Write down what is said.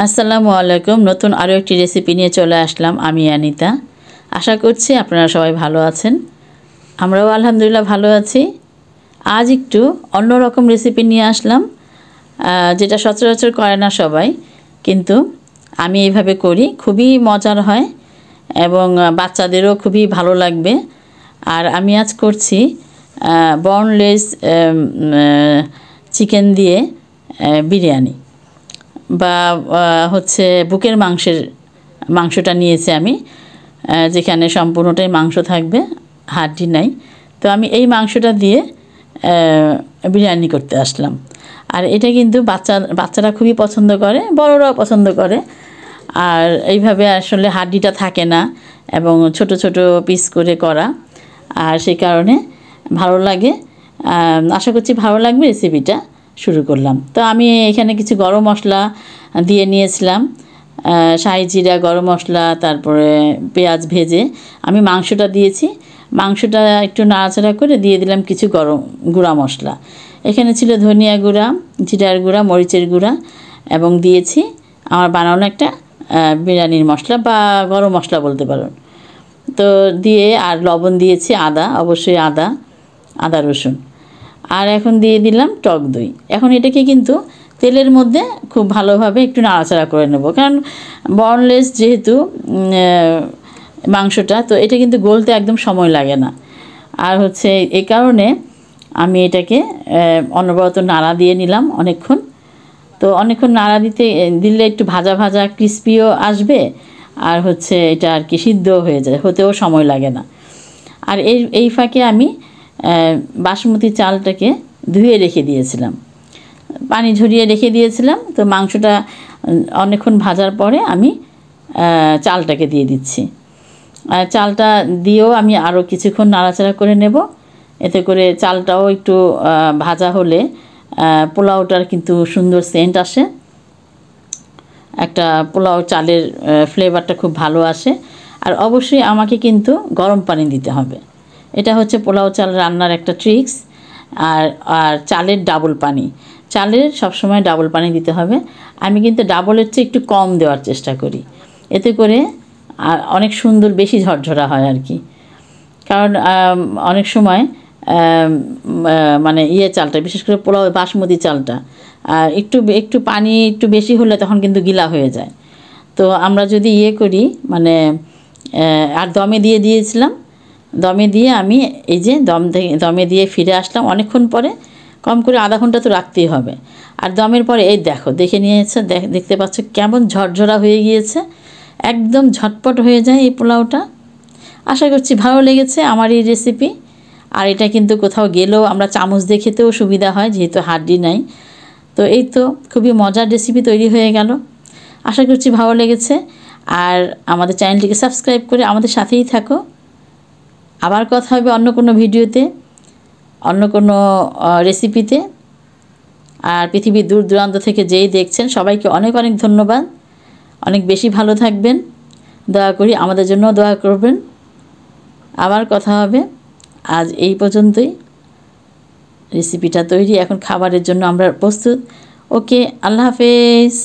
আসসালামু আলাইকুম। নতুন আরও একটি রেসিপি নিয়ে চলে আসলাম আমি অনিতা। আশা করছি আপনারা সবাই ভালো আছেন। আমরাও আলহামদুলিল্লাহ ভালো আছি। আজ একটু অন্যরকম রেসিপি নিয়ে আসলাম, যেটা সচরাচর করে না সবাই, কিন্তু আমি এইভাবে করি, খুবই মজার হয় এবং বাচ্চাদেরও খুবই ভালো লাগবে। আর আমি আজ করছি বোনলেস চিকেন দিয়ে বিরিয়ানি, বা হচ্ছে বুকের মাংসটা নিয়েছি আমি, যেখানে সম্পূর্ণটাই মাংস থাকবে, হাড্ডি নাই। তো আমি এই মাংসটা দিয়ে বিরিয়ানি করতে আসলাম। আর এটা কিন্তু বাচ্চারা খুবই পছন্দ করে, বড়রাও পছন্দ করে। আর এইভাবে আসলে হাড্ডিটা থাকে না এবং ছোট ছোট পিস করে করা, আর সেই কারণে ভালো লাগে। আশা করছি ভালো লাগবে। রেসিপিটা শুরু করলাম। তো আমি এখানে কিছু গরম মশলা দিয়ে নিয়েছিলাম, শাহি জিরা, গরম মশলা, তারপরে পেঁয়াজ ভেজে আমি মাংসটা দিয়েছি। মাংসটা একটু নাড়াচাড়া করে দিয়ে দিলাম কিছু গুঁড়া মশলা। এখানে ছিল ধনিয়া গুঁড়া, জিরার গুঁড়া, মরিচের গুঁড়া, এবং দিয়েছি আমার বানানো একটা বিরিয়ানির মশলা বা গরম মশলা বলতে পারেন। তো দিয়ে আর লবণ দিয়েছি, অবশ্যই আদা রসুন। আর এখন দিয়ে দিলাম টক দই। এখন এটাকে কিন্তু তেলের মধ্যে খুব ভালোভাবে একটু নাড়াচাড়া করে নেব, কারণ বোনলেস যেহেতু মাংসটা, তো এটা কিন্তু গলতে একদম সময় লাগে না। আর হচ্ছে এই কারণে আমি এটাকে অনবরত নাড়া দিয়ে নিলাম অনেকক্ষণ। তো অনেকক্ষণ নাড়া দিলে একটু ভাজা ভাজা ক্রিস্পিও আসবে, আর হচ্ছে এটা আর কি সিদ্ধও হয়ে যায়, হতেও সময় লাগে না। আর এই ফাঁকে আমি বাসমতি চালটাকে ধুয়ে রেখে দিয়েছিলাম, পানি ঝরিয়ে রেখে দিয়েছিলাম। তো মাংসটা অনেকক্ষণ ভাজার পরে আমি চালটাকে দিয়ে দিচ্ছি। চালটা দিয়েও আমি আরও কিছুক্ষণ নাড়াচাড়া করে নেব। এতে করে চালটাও একটু ভাজা হলে পোলাওটার কিন্তু সুন্দর সেন্ট আসে, একটা পোলাও চালের ফ্লেভারটা খুব ভালো আসে। আর অবশ্যই আমাকে কিন্তু গরম পানি দিতে হবে। এটা হচ্ছে পোলাও চাল রান্নার একটা ট্রিক্স। আর চালের ডাবল পানি, চালের সবসময় ডাবল পানি দিতে হবে। আমি কিন্তু ডাবলের চেয়ে একটু কম দেওয়ার চেষ্টা করি, এতে করে আর অনেক সুন্দর বেশি ঝরঝরা হয় আর কি। কারণ অনেক সময় মানে চালটা, বিশেষ করে পোলাও বাসমতি চালটা একটু পানি একটু বেশি হলে তখন কিন্তু গিলা হয়ে যায়। তো আমরা যদি করি মানে আর দমে দিয়েছিলাম, দমে দিয়ে আমি এই যে দমে দিয়ে ফিরে আসলাম অনেকক্ষণ পরে, কম করে আধা ঘন্টা তো রাখতেই হবে। আর দমের পরে এই দেখে নিয়েছে, দেখতে পাচ্ছ কেমন ঝরঝরা হয়ে গিয়েছে, একদম ঝটপট হয়ে যায় এই পোলাওটা। আশা করছি ভালো লেগেছে আমার এই রেসিপি। আর এটা কিন্তু কোথাও গেলেও আমরা চামচ দিয়ে খেতেও সুবিধা হয়, যেহেতু হাড্ডি নাই। তো এই তো খুবই মজার রেসিপি তৈরি হয়ে গেল। আশা করছি ভালো লেগেছে। আর আমাদের চ্যানেলটিকে সাবস্ক্রাইব করে আমাদের সাথেই থাকো। আবার কথা হবে অন্য কোনো ভিডিওতে, অন্য কোনো রেসিপিতে। আর পৃথিবীর দূর দূরান্ত থেকে যেই দেখছেন সবাইকে অনেক অনেক ধন্যবাদ। অনেক বেশি ভালো থাকবেন, দয়া করি আমাদের জন্য দোয়া করবেন। আবার কথা হবে। আজ এই পর্যন্তই। রেসিপিটা তৈরি, এখন খাবারের জন্য আমরা প্রস্তুত। ওকে, আল্লাহ হাফেজ।